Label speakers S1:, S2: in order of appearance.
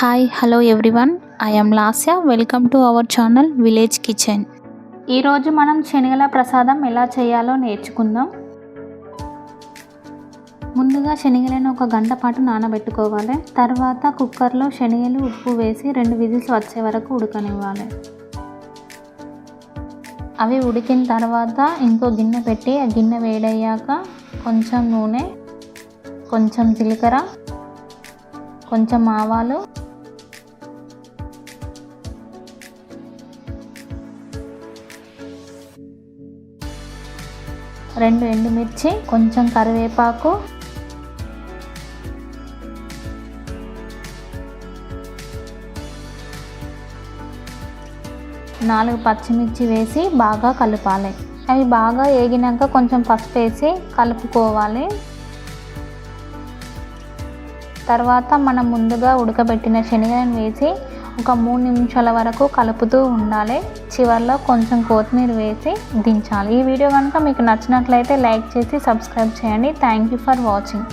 S1: Hi hello everyone, I am Lasya. Welcome to our channel village kitchen. ఈరోజు మనం శనగల ప్రసాదం ఎలా చేయాలో నేర్చుకుందాం. ముందుగా శనగలను ఒక గంట పాటు నానబెట్టుకోవాలి. తర్వాత కుక్కర్లో శనగలు ఉప్పు వేసి 2 విజిల్స్ వచ్చే వరకు ఉడకనివ్వాలి. అవి ఉడికిన తర్వాత ఇంకో గిన్నె పెట్టి ఆ గిన్నె వేడయ్యాక కొంచెం నూనె, కొంచెం జీలకర్ర, కొంచెం ఆవాలు, 2 ఎండుమిర్చి, కొంచెం కరివేపాకు, నాలుగు పచ్చిమిర్చి వేసి బాగా కలపాలి. అవి బాగా వేగినాక కొంచెం పసుపు వేసి కలుపుకోవాలి. తర్వాత మనం ముందుగా ఉడకబెట్టిన శనగలను వేసి ఒక 3 నిమిషాల వరకు కలుపుతూ ఉండాలి. చివరిలో కొంచెం కొత్తిమీర వేసి దించాలి. ఈ వీడియో కనుక మీకు నచ్చినట్లయితే లైక్ చేసి సబ్స్క్రైబ్ చేయండి. Thank you for watching.